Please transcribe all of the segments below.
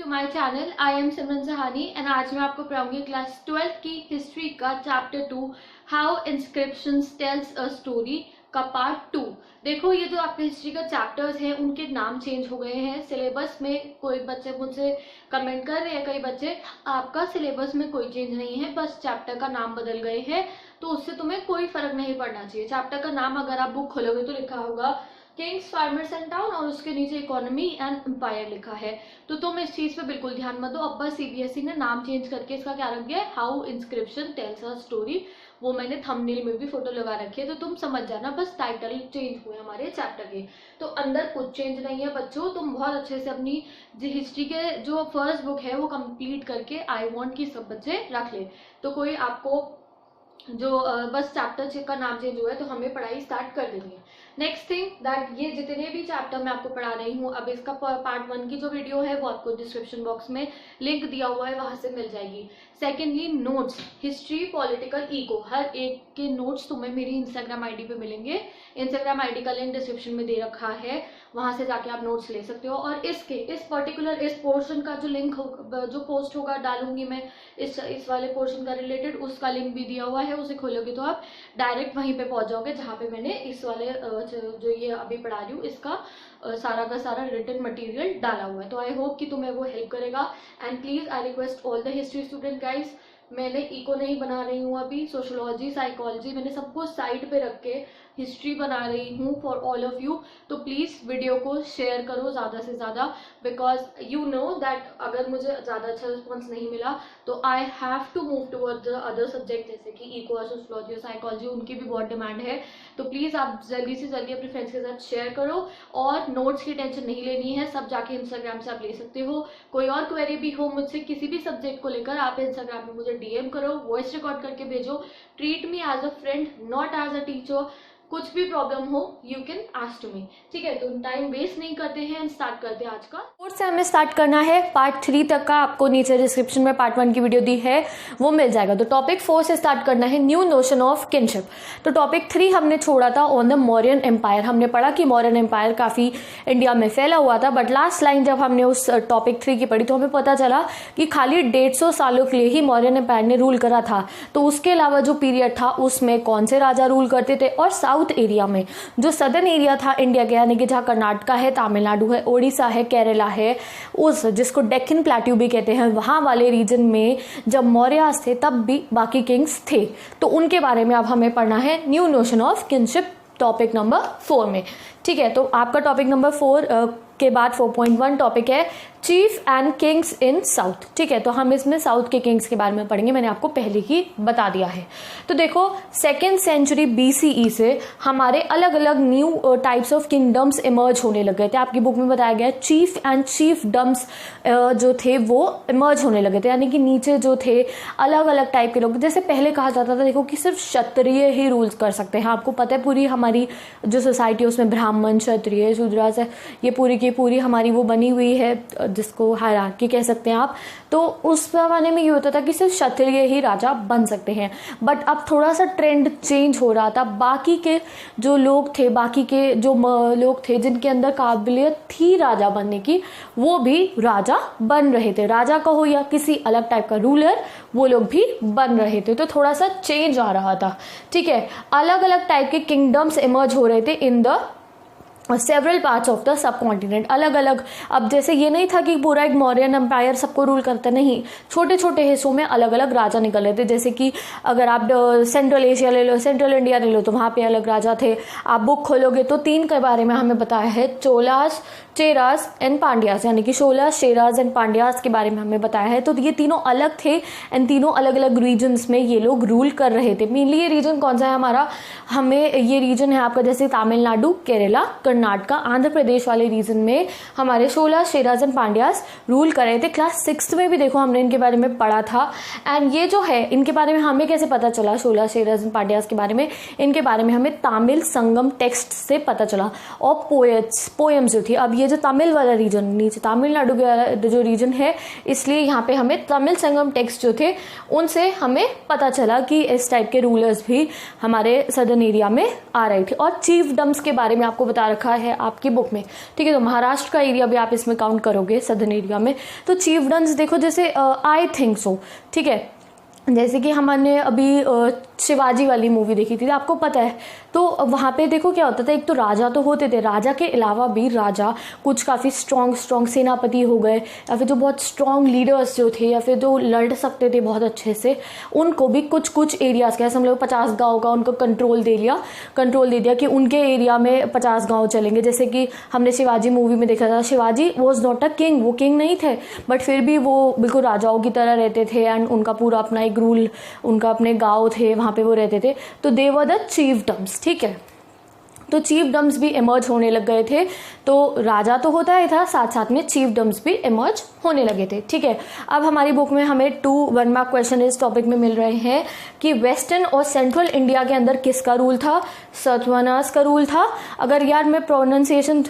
To my channel. I am Simran Sahani and आज मैं आपको पढ़ाऊंगी क्लास 12th की हिस्ट्री का chapter 2 how inscriptions tells a story का पार्ट 2। देखो, ये जो आपके हिस्ट्री का चैप्टर्स हैं उनके नाम चेंज हो गए हैं। सिलेबस में कोई बच्चे मुझसे कमेंट कर रहे हैं, कई बच्चे, आपका सिलेबस में कोई चेंज नहीं है, बस चैप्टर का नाम बदल गए हैं, तो उससे तुम्हें कोई फर्क नहीं पड़ना चाहिए। चैप्टर का नाम अगर आप बुक खोलोगे तो लिखा होगा किंग्स, फार्मर्स एंड टाउन और उसके नीचे इकोनॉमी एंड एम्पायर लिखा है। तो तुम इस चीज पे बिल्कुल ध्यान मत दो। अब बस सीबीएसई ने नाम चेंज करके इसका क्या रख दिया, how inscription tales a story. वो मैंने थंबनेल में भी फोटो लगा रखी है, तो तुम समझ जाना, बस टाइटल चेंज हुए हमारे चैप्टर के, तो अंदर कुछ चेंज नहीं है। बच्चों, तुम बहुत अच्छे से अपनी हिस्ट्री के जो फर्स्ट बुक है वो कंप्लीट करके आई वांट की सब बच्चे रख ले। तो कोई आपको जो बस चैप्टर का नाम चेंज हुआ है तो हमें पढ़ाई स्टार्ट कर देनी है। नेक्स्ट थिंग दैट, ये जितने भी चैप्टर मैं आपको पढ़ा रही हूँ, अब इसका पार्ट 1 की जो वीडियो है वो आपको डिस्क्रिप्शन बॉक्स में लिंक दिया हुआ है, वहां से मिल जाएगी। Secondly, notes, history, political, eco, हर एक के नोट्स तुम्हें मेरी इंस्टाग्राम आईडी पे मिलेंगे। इंस्टाग्राम आईडी का लिंक डिस्क्रिप्शन में दे रखा है, वहां से जाके आप नोट्स ले सकते हो। और इस पर्टिकुलर इस पोर्शन का जो लिंक जो पोस्ट होगा डालूंगी मैं इस वाले पोर्शन का रिलेटेड, उसका लिंक भी दिया हुआ है। उसे खोलोगे तो आप डायरेक्ट वहीं पे पहुंच जाओगे जहाँ पे मैंने इस वाले जो ये अभी पढ़ा रही हूँ इसका सारा का सारा रिटन मटेरियल डाला हुआ है। तो आई होप कि तुम्हें वो हेल्प करेगा। And please I request all the history student guys, मैंने इको नहीं बना रही हूँ अभी, सोशोलॉजी, साइकोलॉजी, मैंने सबको साइड पे रख के हिस्ट्री बना रही हूँ फॉर ऑल ऑफ यू। तो प्लीज़ वीडियो को शेयर करो ज़्यादा से ज़्यादा, बिकॉज यू नो दैट अगर मुझे ज़्यादा अच्छा रिस्पॉन्स नहीं मिला तो I have to move toward the other subject, जैसे कि इको और सोशोलॉजी और साइकोलॉजी, उनकी भी बहुत डिमांड है। तो प्लीज़ आप जल्दी से जल्दी अपने फ्रेंड्स के साथ शेयर करो। और नोट्स की टेंशन नहीं लेनी है, सब जाके इंस्टाग्राम से आप ले सकते हो। कोई और क्वेरी भी हो मुझसे किसी भी सब्जेक्ट को लेकर, आप इंस्टाग्राम पे मुझे डीएम करो, वॉइस रिकॉर्ड करके भेजो। Treat me as a friend, not as a teacher. कुछ भी प्रॉब्लम हो you can ask to me, ठीक है। तो टाइम वेस्ट नहीं करते हैं, स्टार्ट करते हैं आज का। फोर्थ से हमें स्टार्ट करना है। पार्ट 3 तक का आपको नीचे डिस्क्रिप्शन में पार्ट 1 की वीडियो दी है, वो मिल जाएगा। तो टॉपिक 4 से स्टार्ट करना है, न्यू नोशन ऑफ किनशिप। तो टॉपिक 3 हमने छोड़ा था ऑन द मौर्यन एम्पायर। हमने पढ़ा कि मौर्यन एम्पायर काफी इंडिया में फैला हुआ था, बट लास्ट लाइन जब हमने उस टॉपिक 3 की पढ़ी तो हमें पता चला कि खाली 150 सालों के लिए ही मौर्यन एम्पायर ने रूल करा था। तो उसके अलावा जो पीरियड था उसमें कौन से राजा रूल करते थे, और साउथ एरिया में जो सदर्न एरिया था इंडिया के, यानी कि जहाँ कर्नाटका है, तमिलनाडु है, ओडिशा है, केरला है, उस जिसको डेक्कन प्लेट्यू भी कहते हैं, वहां वाले रीजन में जब मौर्यास थे तब भी बाकी किंग्स थे। तो उनके बारे में अब हमें पढ़ना है, new notion of kinship, topic number 4 में, ठीक है। तो आपका टॉपिक नंबर 4 के बाद 4.1 टॉपिक है cheap and kings in south, ठीक है। तो हम इसमें साउथ के किंग्स के बारे में पढ़ेंगे, मैंने आपको पहले ही बता दिया है। तो देखो, 2nd सेंचुरी BCE से हमारे अलग अलग new types of kingdoms emerge होने लग गए थे। आपकी बुक में बताया गया चीफ एंड चीफ डम्स जो थे वो इमर्ज होने लगे थे, यानी कि नीचे जो थे अलग अलग टाइप के लोग। जैसे पहले कहा जाता था, देखो, कि सिर्फ क्षत्रिय ही रूल कर सकते हैं। आपको पता है पूरी हमारी जो सोसाइटी है उसमें ब्राह्मण, क्षत्रिय, शूद्र, ये पूरी की पूरी हमारी वो बनी हुई है, जिसको हायरार्की कह सकते हैं आप। तो उस जमाने में ये होता था कि सिर्फ क्षत्रिय ही राजा बन सकते हैं, बट अब थोड़ा सा ट्रेंड चेंज हो रहा था। बाकी के जो लोग थे, बाकी के जो लोग थे जिनके अंदर काबिलियत थी राजा बनने की, वो भी राजा बन रहे थे। राजा कहो या किसी अलग टाइप का रूलर, वो लोग भी बन रहे थे। तो थोड़ा सा चेंज आ रहा था, ठीक है। अलग अलग टाइप के किंगडम्स इमर्ज हो रहे थे in the several parts of the sub continent, अलग अलग। अब जैसे ये नहीं था कि पूरा एक मौर्यन एम्पायर सबको रूल करता, नहीं, छोटे छोटे हिस्सों में अलग अलग राजा निकल रहे थे। जैसे कि अगर आप सेंट्रल एशिया ले लो, सेंट्रल इंडिया ले लो, तो वहाँ पे अलग राजा थे। आप बुक खोलोगे तो 3 के बारे में हमें बताया है, चोलास, चेरास एंड पांड्यास, यानी कि शोलास, चेरास एंड पांड्यास के बारे में हमें बताया है। तो ये तीनों अलग थे एंड तीनों अलग अलग रीजन्स में ये लोग रूल कर रहे थे। मेनली ये रीजन कौन सा है हमारा, हमें ये रीजन है आपका जैसे तमिलनाडु, केरला, कर्नाटका, आंध्र प्रदेश वाले रीजन में हमारे शोलास, चेरास एंड पांड्यास रूल कर रहे थे। क्लास 6 में भी देखो हमने इनके बारे में पढ़ा था। एंड ये जो है इनके बारे में हमें कैसे पता चला, शोलास, चेरास एंड पांड्यास के बारे में, इनके बारे में हमें तमिल संगम टेक्स्ट से पता चला, और पोएम्स जो थी। अब ये जो तमिल वाला रीजन, नीचे तमिलनाडु का जो रीजन है, इसलिए यहाँ पे हमें तमिल संगम टेक्स्ट जो थे उनसे हमें पता चला कि इस टाइप के रूलर्स भी हमारे सदर्न एरिया में आ रहे थे। और चीफ डम्स के बारे में आपको बता रखा रखा है आपकी बुक में, ठीक है। तो महाराष्ट्र का एरिया भी आप इसमें काउंट करोगे सदर्न एरिया में। तो चीफडन्स देखो जैसे आई थिंक सो, ठीक है, जैसे कि हमने अभी शिवाजी वाली मूवी देखी थी, आपको पता है। तो वहाँ पे देखो क्या होता था, एक तो राजा तो होते थे, राजा के अलावा भी राजा कुछ काफ़ी स्ट्रॉन्ग सेनापति हो गए, या फिर जो बहुत स्ट्रॉन्ग लीडर्स जो थे, या फिर जो लड़ सकते थे बहुत अच्छे से, उनको भी कुछ एरियाज़ का, समझ लो 50 गाँव का उनको कंट्रोल दे दिया कि उनके एरिया में 50 गाँव चलेंगे। जैसे कि हमने शिवाजी मूवी में देखा था, Shivaji was not a king, वो किंग नहीं थे, बट फिर भी वो बिल्कुल राजाओं की तरह रहते थे, एंड उनका पूरा अपना एक रूल, उनका अपने गाँव थे वहाँ पे वो रहते थे। तो दे वर द चीफडम्स, ठीक है। तो चीफडम्स भी इमर्ज होने लग गए थे। तो राजा तो होता ही था, साथ साथ में चीफडम्स भी इमर्ज होने लगे थे, ठीक है। अब हमारी बुक में हमें 2 1 मार्क क्वेश्चन इस टॉपिक में मिल रहे हैं कि वेस्टर्न और सेंट्रल इंडिया के अंदर किसका रूल था? सतवाहनास का रूल था। अगर यार मैं प्रोनाउंसिएशन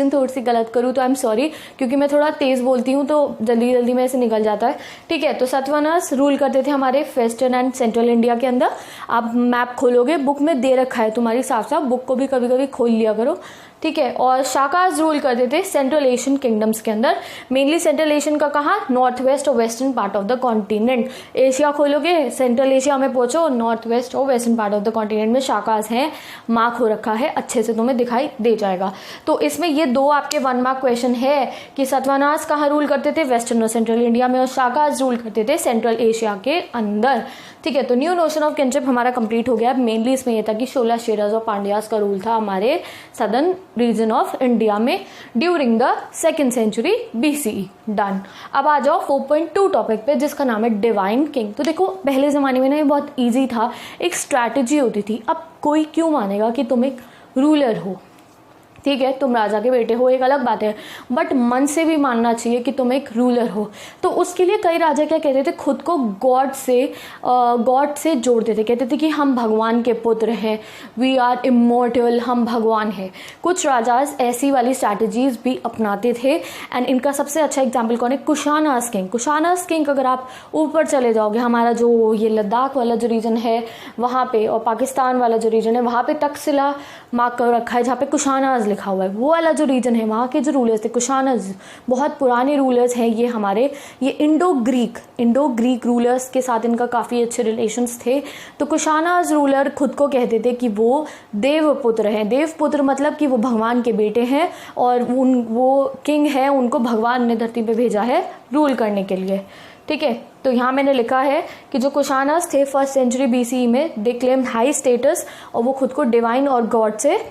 थोड़ी सी गलत करूँ तो आई एम सॉरी, क्योंकि मैं थोड़ा तेज़ बोलती हूँ तो जल्दी में ऐसे निकल जाता है, ठीक है। तो सतवाहनास रूल करते थे हमारे वेस्टर्न एंड सेंट्रल इंडिया के अंदर। आप मैप खोलोगे, बुक में दे रखा है तुम्हारी साफ, बुक को भी कभी कभी खोल लिया करो, ठीक है। और शाकाज रूल करते थे सेंट्रल एशियन किंगडम्स के अंदर, मेनली सेंट्रल एशियन का कहाँ, नॉर्थ वेस्ट और western part of the continent. Asia खोलोगे, सेंट्रल एशिया में पहुंचो, नॉर्थ वेस्ट और western part of the continent में शाकाज हैं, मार्क हो रखा है, अच्छे से तुम्हें दिखाई दे जाएगा। तो इसमें ये 2 आपके 1 मार्क क्वेश्चन है कि सतवाहनास कहाँ रूल करते थे, वेस्टर्न और सेंट्रल इंडिया में, और शाकाज रूल करते थे सेंट्रल एशिया के अंदर, ठीक है। तो न्यू नोशन ऑफ किनशिप हमारा कंप्लीट हो गया। मेनली इसमें यह था कि 16 शेराज और पांड्यास का रूल था हमारे सदर्न रीजन ऑफ इंडिया में during the 2nd century BCE। Done. अब आ जाओ 4.2 टॉपिक पे, जिसका नाम है डिवाइन किंग। तो देखो पहले ज़माने में ना ये बहुत ईजी था, एक स्ट्रैटेजी होती थी। अब कोई क्यों मानेगा कि तुम एक रूलर हो, ठीक है, तुम राजा के बेटे हो, एक अलग बात है, बट मन से भी मानना चाहिए कि तुम एक रूलर हो। तो उसके लिए कई राजा क्या कहते थे, खुद को गॉड से जोड़ते थे, कहते थे कि हम भगवान के पुत्र हैं, वी आर इमॉर्टल, हम भगवान हैं। कुछ राजाज ऐसी वाली स्ट्रैटेजीज भी अपनाते थे, एंड इनका सबसे अच्छा एग्जाम्पल कौन है, कुशानास किंग। कुशानास किंग अगर आप ऊपर चले जाओगे, हमारा जो ये लद्दाख वाला जो रीजन है वहाँ पे, और पाकिस्तान वाला जो रीजन है वहाँ पे तक्षशिला मार्क कर रखा है जहाँ पे कुशानास लिखा हुआ है, वो वाला जो रीजन है वहाँ के जो रूलर्स थे कुशानस, बहुत पुराने रूलर्स हैं ये हमारे, ये इंडो ग्रीक रूलर्स के साथ इनका काफ़ी अच्छे रिलेशंस थे। तो कुशानास रूलर खुद को कहते थे कि वो देवपुत्र हैं। देवपुत्र मतलब कि वो भगवान के बेटे हैं, और वो किंग है, उनको भगवान ने धरती पे भेजा है रूल करने के लिए, ठीक है। तो यहाँ मैंने लिखा है कि जो कुशानास थे 1st सेंचुरी BCE में, दे क्लेम हाई स्टेटस, और वो खुद को डिवाइन और गॉड से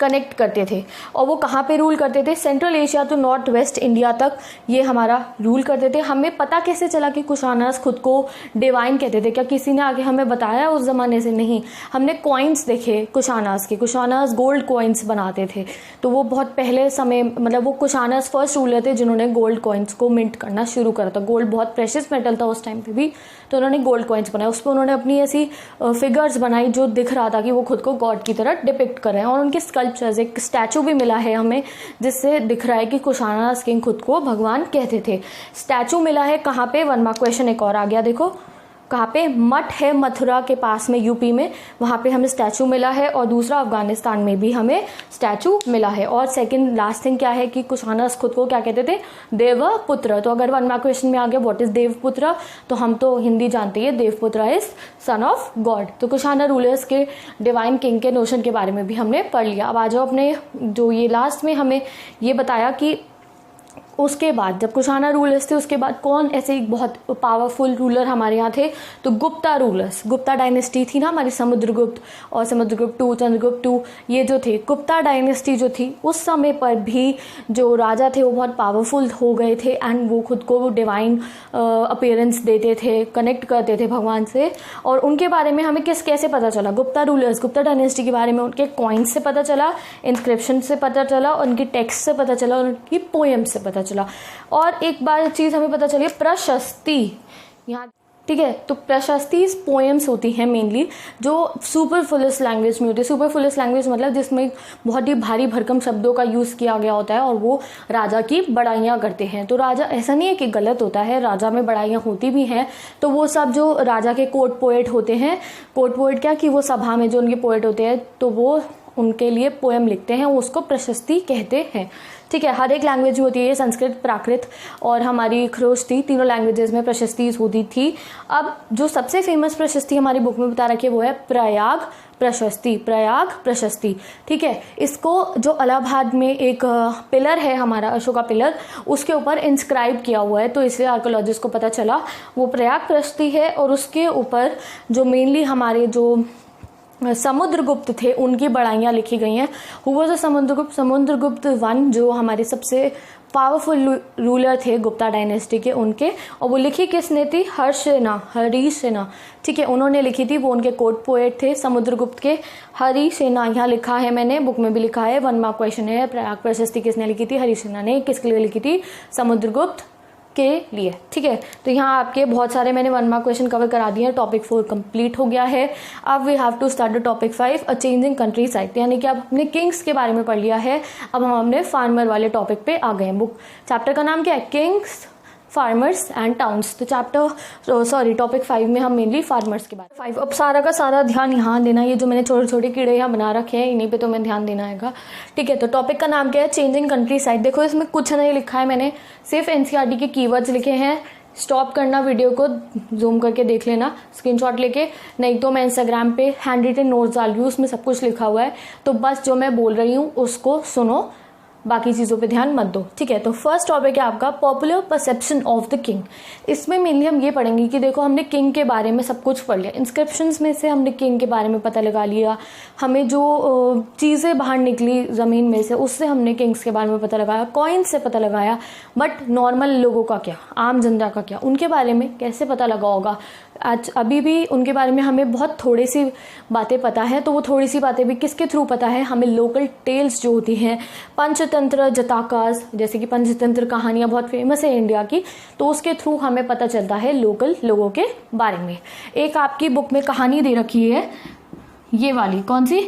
कनेक्ट करते थे। और वो कहाँ पे रूल करते थे, सेंट्रल एशिया तो नॉर्थ वेस्ट इंडिया तक ये हमारा रूल करते थे। हमें पता कैसे चला कि कुशानास खुद को डिवाइन कहते थे, क्या किसी ने आगे हमें बताया उस ज़माने से? नहीं, हमने कॉइन्स देखे कुशानास के, कुशानास गोल्ड कॉइन्स बनाते थे। तो वो बहुत पहले समय, मतलब वो कुशानास फर्स्ट रूलर थे जिन्होंने गोल्ड कॉइन्स को मिंट करना शुरू करा था। गोल्ड बहुत प्रेशियस मेटल था उस टाइम पे भी, तो उन्होंने गोल्ड कॉइन्स बनाए, उस पर उन्होंने अपनी ऐसी फिगर्स बनाई जो दिख रहा था कि वो खुद को गॉड की तरह डिपिक्ट कर रहे हैं। और उनके स्कल्पचर्स, एक स्टैचू भी मिला है हमें जिससे दिख रहा है कि कुशानास किंग खुद को भगवान कहते थे। स्टैचू मिला है कहाँ पे, 1 मार्क क्वेश्चन एक और आ गया, देखो कहाँ पे, मठ है मथुरा के पास में यूपी में, वहाँ पे हमें स्टैचू मिला है। और दूसरा अफगानिस्तान में भी हमें स्टैचू मिला है। और सेकंड लास्ट थिंग क्या है कि कुशानास खुद को क्या कहते थे, देवपुत्र। तो अगर 1 मार्क क्वेश्चन में आ गया व्हाट इज देवपुत्र, तो हम तो हिंदी जानते हैं, देवपुत्र इज सन ऑफ गॉड। तो कुशाना रूलर्स के डिवाइन किंग के नोशन के बारे में भी हमने पढ़ लिया। अब आ जाओ अपने जो ये लास्ट में हमें ये बताया कि उसके बाद जब कुशाना रूलर्स थे उसके बाद कौन ऐसे एक बहुत पावरफुल रूलर हमारे यहाँ थे, तो गुप्ता रूलर्स। गुप्ता डायनेस्टी थी ना हमारी, समुद्रगुप्त और समुद्रगुप्त 2, चंद्रगुप्त 2, ये जो थे गुप्ता डायनेस्टी जो थी, उस समय पर भी जो राजा थे वो बहुत पावरफुल हो गए थे, एंड वो खुद को डिवाइन अपीयरेंस देते थे, कनेक्ट करते थे भगवान से। और उनके बारे में हमें कैसे पता चला, गुप्ता रूलर्स, गुप्ता डायनेस्टी के बारे में उनके कॉइन्स से पता चला, इंस्क्रिप्शन से पता चला, उनकी टेक्स्ट से पता चला, और उनकी पोएम से पता चला। और एक बार चीज़ हमें पता चली, प्रशस्ति यहाँ, ठीक है। तो प्रशस्ति पोएम्स होती हैं मेनली जो सुपरफ्लुअस लैंग्वेज में होती है। सुपरफ्लुअस लैंग्वेज मतलब जिसमें बहुत ही भारी भरकम शब्दों का यूज़ किया गया होता है, और वो राजा की बड़ाइयाँ करते हैं। तो राजा, ऐसा नहीं है कि गलत होता है, राजा में बड़ाइयाँ होती भी हैं। तो वो सब जो राजा के कोर्ट पोएट होते हैं, कोर्ट पोएट क्या कि वो सभा में जो उनके पोएट होते हैं, तो वो उनके लिए पोएम लिखते हैं, उसको प्रशस्ति कहते हैं। ठीक है, हर एक लैंग्वेज होती है, संस्कृत, प्राकृत और हमारी खरोष्टी, तीनों लैंग्वेजेस में प्रशस्ति होती थी। अब जो सबसे फेमस प्रशस्ति हमारी बुक में बता रखी है वो है प्रयाग प्रशस्ति, प्रयाग प्रशस्ति। ठीक है, इसको जो इलाहाबाद में एक पिलर है हमारा, अशोका पिलर, उसके ऊपर इंस्क्राइब किया हुआ है, तो इसलिए आर्कोलॉजिस्ट को पता चला वो प्रयाग प्रशस्ति है। और उसके ऊपर जो मेनली हमारे जो समुद्रगुप्त थे उनकी बड़ाइयाँ लिखी गई हैं। Who was Samudragupta? Samudragupta one जो हमारे सबसे पावरफुल रूलर थे गुप्ता डायनेस्टी के, उनके। और वो लिखी किसने थी? हरिसेना। ठीक है, उन्होंने लिखी थी, वो उनके कोर्ट पोएट थे समुद्रगुप्त के, हरिसेना। यहाँ लिखा है मैंने, बुक में भी लिखा है, 1 मार्क क्वेश्चन है। प्रयाग प्रशस्ति किसने लिखी थी? हरिसेना ने। किसके लिए लिखी थी? समुद्रगुप्त के लिए। ठीक है, तो यहाँ आपके बहुत सारे मैंने 1 मार्क क्वेश्चन कवर करा दिए हैं। टॉपिक 4 कंप्लीट हो गया है। अब we have to start the topic 5, a changing countryside, यानी कि अब हमने किंग्स के बारे में पढ़ लिया है, अब हम अपने फार्मर वाले टॉपिक पे आ गए हैं। बुक चैप्टर का नाम क्या है? Kings, farmers and towns. तो टॉपिक 5 में हम मेनली फार्मर्स के बारे में। 5 अब सारा का सारा ध्यान यहाँ देना, ये जो मैंने छोटे छोटे कीड़े यहाँ बना रखे हैं इन्हीं पे तो मैं ध्यान देना है। ठीक है, तो टॉपिक का नाम क्या है? Changing country side. देखो इसमें कुछ नहीं लिखा है, मैंने सिर्फ एनसीईआरटी के कीवर्ड्स लिखे हैं। स्टॉप करना, वीडियो को जूम करके देख लेना स्क्रीनशॉट लेके, नहीं तो मैं इंस्टाग्राम पे हैंड रिटन नोट्स डाल रही हूँ, उसमें सब कुछ लिखा हुआ है, तो बस जो मैं बोल रही हूँ उसको सुनो, बाकी चीज़ों पे ध्यान मत दो। ठीक है, तो फर्स्ट टॉपिक है आपका popular perception of the king. इसमें मेनली हम ये पढ़ेंगे कि देखो हमने किंग के बारे में सब कुछ पढ़ लिया, इंस्क्रिप्शंस में से हमने किंग के बारे में पता लगा लिया, हमें जो चीज़ें बाहर निकली ज़मीन में से उससे हमने किंग्स के बारे में पता लगाया, कॉइन से पता लगाया। बट नॉर्मल लोगों का क्या, आम जनता का क्या, उनके बारे में कैसे पता लगा होगा? आज अभी भी उनके बारे में हमें बहुत थोड़ी सी बातें पता है, तो वो थोड़ी सी बातें भी किसके थ्रू पता है? हमें लोकल टेल्स जो होती हैं, पंचतंत्र जताकास, जैसे कि पंचतंत्र कहानियाँ बहुत फेमस है इंडिया की, तो उसके थ्रू हमें पता चलता है लोकल लोगों के बारे में। एक आपकी बुक में कहानी दे रखी है, ये वाली, कौन सी?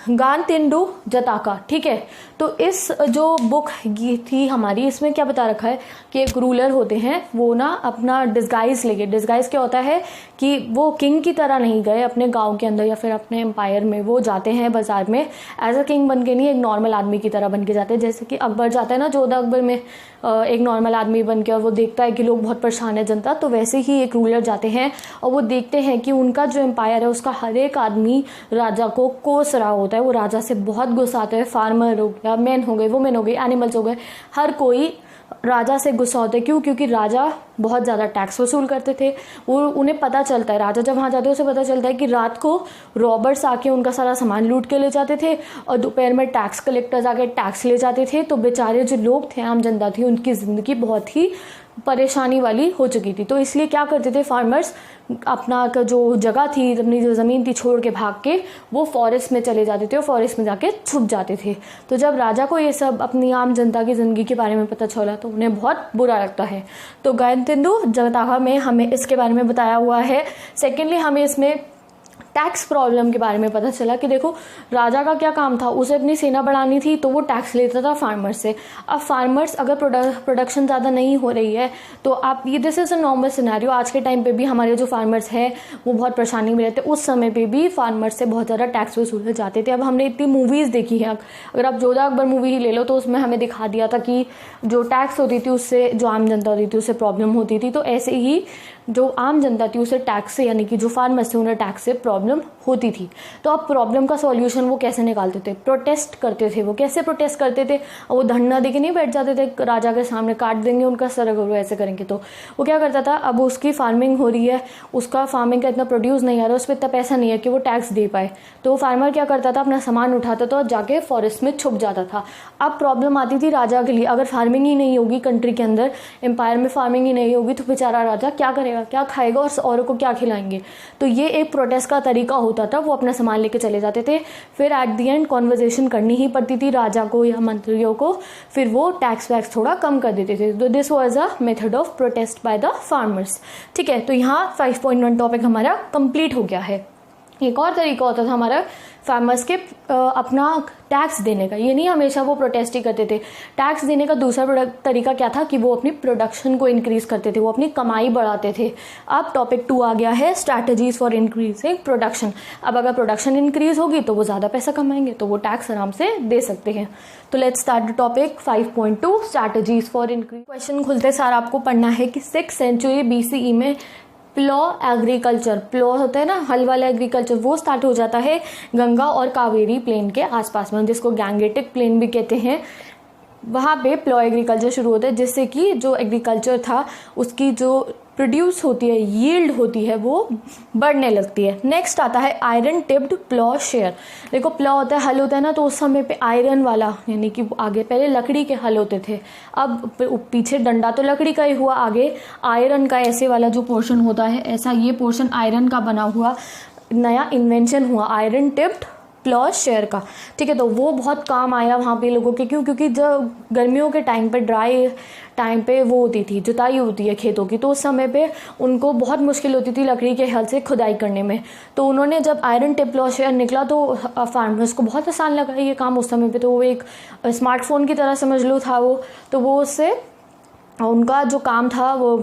गानतेंदु जताका। ठीक है, तो इस जो बुक थी हमारी, इसमें क्या बता रखा है कि एक रूलर होते हैं, वो ना अपना डिस्गाइज लेके, डिस्गाइज क्या होता है कि वो किंग की तरह नहीं गए अपने गांव के अंदर या फिर अपने एम्पायर में, वो जाते हैं बाजार में एज अ किंग बन के, नहीं एक नॉर्मल आदमी की तरह बन के जाते हैं। जैसे कि अकबर जाता है ना जोधा अकबर में, एक नॉर्मल आदमी बन के, और वो देखता है कि लोग बहुत परेशान है जनता, तो वैसे ही एक रूलर जाते हैं और वो देखते हैं कि उनका जो एम्पायर है उसका हर एक आदमी राजा को कोस रहा होता है, वो राजा से बहुत गुस्सा आता है। फार्मर हो गया, मैन हो गए, वुमेन हो गई, एनिमल्स हो गए, हर कोई राजा से गुस्सा होता है। क्यों? क्योंकि राजा बहुत ज़्यादा टैक्स वसूल करते थे। वो उन्हें पता चलता है, राजा जब वहाँ जाते हैं उसे पता चलता है कि रात को रॉबर्स आके उनका सारा सामान लूट के ले जाते थे और दोपहर में टैक्स कलेक्टर्स आके टैक्स ले जाते थे। तो बेचारे जो लोग थे, आम जनता थी, उनकी ज़िंदगी बहुत ही परेशानी वाली हो चुकी थी। तो इसलिए क्या करते थे फार्मर्स, अपना जो जगह थी, अपनी जो ज़मीन थी छोड़ के भाग के वो फॉरेस्ट में चले जाते थे और फॉरेस्ट में जाके छुप जाते थे। तो जब राजा को ये सब अपनी आम जनता की ज़िंदगी के बारे में पता चला तो उन्हें बहुत बुरा लगता है। तो गानतेंदु जताका में हमें इसके बारे में बताया हुआ है। सेकेंडली हमें इसमें टैक्स प्रॉब्लम के बारे में पता चला कि देखो राजा का क्या काम था, उसे अपनी सेना बढ़ानी थी, तो वो टैक्स लेता था फार्मर्स से। अब फार्मर्स अगर प्रोडक्शन ज़्यादा नहीं हो रही है तो आप ये, this is a normal scenario, आज के टाइम पे भी हमारे जो फार्मर्स हैं वो बहुत परेशानी में रहते हैं। उस समय पे भी फार्मर्स से बहुत ज़्यादा टैक्स वसूले जाते थे। अब हमने इतनी मूवीज़ देखी है, अगर आप जोधा अकबर मूवी ही ले लो तो उसमें हमें दिखा दिया था कि जो टैक्स होती थी उससे जो आम जनता होती थी उससे प्रॉब्लम होती थी। तो ऐसे ही जो आम जनता थी उसे टैक्स से, यानी कि जो फार्मर्स थे उन्हें टैक्स से प्रॉब्लम होती थी। तो अब प्रॉब्लम का सॉल्यूशन वो कैसे निकालते थे? प्रोटेस्ट करते थे। वो कैसे प्रोटेस्ट करते थे? वो धरना देके नहीं बैठ जाते थे राजा के सामने, काट देंगे उनका सर अगर वो ऐसे करेंगे तो। वो क्या करता था, अब उसकी फार्मिंग हो रही है, उसका फार्मिंग का इतना प्रोड्यूस नहीं आ रहा, उस पर इतना पैसा नहीं है कि वो टैक्स दे पाए, तो फार्मर क्या करता था, अपना सामान उठाता था और जाके फॉरेस्ट में छुप जाता था। अब प्रॉब्लम आती थी राजा के लिए, अगर फार्मिंग ही नहीं होगी कंट्री के अंदर, एम्पायर में फार्मिंग ही नहीं होगी तो बेचारा राजा क्या करेगा, क्या खाएगा और औरों को क्या खिलाएंगे। तो ये एक प्रोटेस्ट का तरीका होता था, वो अपना सामान लेके चले जाते थे। फिर एट दी एंड कॉन्वर्जेशन करनी ही पड़ती थी राजा को या मंत्रियों को, फिर वो टैक्स वैक्स थोड़ा कम कर देते थे। तो this was a method of protest by the farmers. ठीक है, तो यहाँ 5.1 टॉपिक हमारा कंप्लीट हो गया है। एक और तरीका होता था हमारा फार्मर्स के अपना टैक्स देने का। ये नहीं हमेशा वो प्रोटेस्ट ही करते थे। टैक्स देने का दूसरा तरीका क्या था कि वो अपनी प्रोडक्शन को इंक्रीज करते थे, वो अपनी कमाई बढ़ाते थे। अब टॉपिक 2 आ गया है स्ट्रैटेजीज फॉर इंक्रीजिंग प्रोडक्शन। अब अगर प्रोडक्शन इंक्रीज होगी तो वो ज़्यादा पैसा कमाएंगे, तो वो टैक्स आराम से दे सकते हैं। तो let's start topic 5.2 strategies for increase. Question खुलते सार आपको पढ़ना है कि 6th सेंचुरी BCE में प्लो एग्रीकल्चर, प्लो होता है ना हल वाला एग्रीकल्चर, वो स्टार्ट हो जाता है गंगा और कावेरी प्लेन के आसपास में, जिसको गैंगेटिक प्लेन भी कहते हैं। वहाँ पे प्लो एग्रीकल्चर शुरू होता है, जिससे कि जो एग्रीकल्चर था उसकी जो प्रोड्यूस होती है, यील्ड होती है, वो बढ़ने लगती है। नेक्स्ट आता है आयरन टिप्ड प्लो शेयर। देखो प्लो होता है, हल होता है ना, तो उस समय पे आयरन वाला, यानी कि आगे पहले लकड़ी के हल होते थे, अब पीछे डंडा तो लकड़ी का ही हुआ, आगे आयरन का ऐसे वाला जो पोर्शन होता है, ऐसा ये पोर्शन आयरन का बना हुआ नया इन्वेंशन हुआ, आयरन टिप्ड प्लो शेयर का। ठीक है, तो वो बहुत काम आया वहाँ पे लोगों के, क्यों? क्योंकि जब गर्मियों के टाइम पे, ड्राई टाइम पे वो होती थी, जुताई होती है खेतों की, तो उस समय पे उनको बहुत मुश्किल होती थी लकड़ी के हल से खुदाई करने में। तो उन्होंने जब आयरन टिप प्लो शेयर निकला तो फार्मर्स को बहुत आसान लगा ये काम उस समय पे। तो वो एक स्मार्टफोन की तरह समझ लो था वो, तो वो उससे उनका जो काम था वो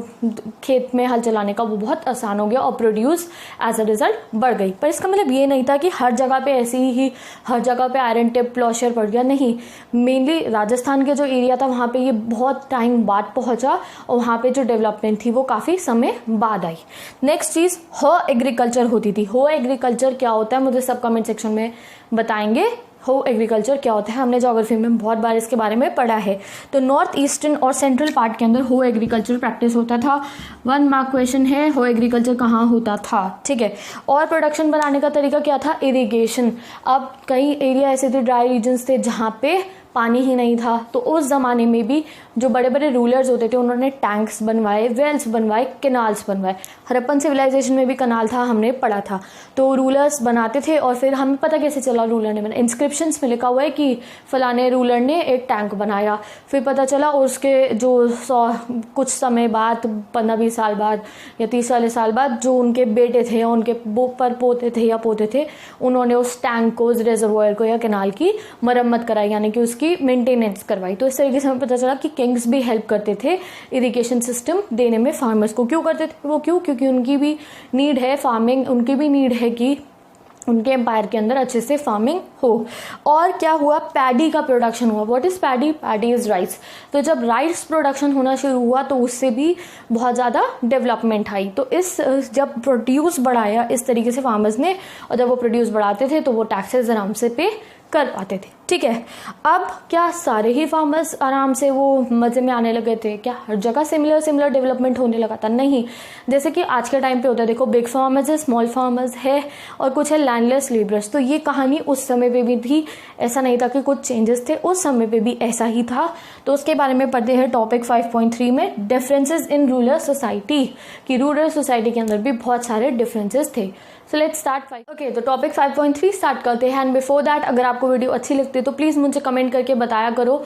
खेत में हल चलाने का वो बहुत आसान हो गया और प्रोड्यूस एज अ रिजल्ट बढ़ गई। पर इसका मतलब ये नहीं था कि हर जगह पे ऐसी ही हर जगह पे आयरन टिप प्लो शेयर पड़ गया, नहीं। मेनली राजस्थान के जो एरिया था वहाँ पे ये बहुत टाइम बाद पहुँचा और वहाँ पे जो डेवलपमेंट थी वो काफ़ी समय बाद आई। नेक्स्ट चीज़ हो एग्रीकल्चर होती थी। हो एग्रीकल्चर क्या होता है मुझे सब कमेंट सेक्शन में बताएंगे। हो एग्रीकल्चर क्या होता है, हमने ज्योग्राफी में बहुत बार इसके बारे में पढ़ा है। तो नॉर्थ ईस्टर्न और सेंट्रल पार्ट के अंदर हो एग्रीकल्चर प्रैक्टिस होता था। 1 मार्क क्वेश्चन है, हो एग्रीकल्चर कहाँ होता था? ठीक है, और प्रोडक्शन बनाने का तरीका क्या था? इरिगेशन। अब कई एरिया ऐसे थे, ड्राई रीजन्स थे, जहाँ पे पानी ही नहीं था, तो उस ज़माने में भी जो बड़े बड़े रूलर्स होते थे उन्होंने टैंक्स बनवाए, वेल्स बनवाए, कैनाल्स बनवाए। हड़प्पन सिविलाइजेशन में भी कनाल था, हमने पढ़ा था। तो रूलर्स बनाते थे और फिर हमें पता कैसे चला रूलर ने बनाया? इंस्क्रिप्शंस में लिखा हुआ है कि फलाने रूलर ने एक टैंक बनाया, फिर पता चला और उसके जो कुछ समय बाद 15-20 साल बाद या 30 साल बाद जो उनके बेटे थे या उनके पर पोते थे या पोते थे, उन्होंने उस टैंक को, उस रिजर्वॉयर को या कैनाल की मरम्मत कराई, यानी कि उसकी मेंटेनेंस करवाई। तो इस तरीके से हमें पता चला कि किंग्स भी हेल्प करते थे इरिगेशन सिस्टम देने में फार्मर्स को। क्यों करते थे वो? क्योंकि उनकी भी नीड है फार्मिंग, उनकी भी नीड है कि उनके एम्पायर के अंदर अच्छे से फार्मिंग हो। और क्या हुआ? पैडी का प्रोडक्शन हुआ। What is paddy? Paddy is rice. तो जब राइस प्रोडक्शन होना शुरू हुआ तो उससे भी बहुत ज़्यादा डेवलपमेंट आई। तो इस जब प्रोड्यूस बढ़ाया इस तरीके से फार्मर्स ने, और जब वो प्रोड्यूस बढ़ाते थे तो वो टैक्सेस आराम से पे कर पाते थे। ठीक है, अब क्या सारे ही फार्मर्स आराम से वो मजे में आने लगे थे? क्या हर जगह सिमिलर डेवलपमेंट होने लगा था? नहीं। जैसे कि आज के टाइम पे होता है, देखो बिग फार्मर्स है, स्मॉल फार्मर्स है और कुछ है लैंडलेस लेबरर्स। तो ये कहानी उस समय पे भी थी, ऐसा नहीं था कि कुछ चेंजेस थे, उस समय पे भी ऐसा ही था। तो उसके बारे में पढ़ते हैं टॉपिक 5.3 में, डिफरेंसेस इन रूरल सोसाइटी, कि रूरल सोसाइटी के अंदर भी बहुत सारे डिफरेंसेस थे। सो लेट्स स्टार्ट ओके, तो टॉपिक 5.3 स्टार्ट करते हैं। एंड बिफोर दैट, अगर आपको वीडियो अच्छी लगती है तो प्लीज़ मुझे कमेंट करके बताया करो,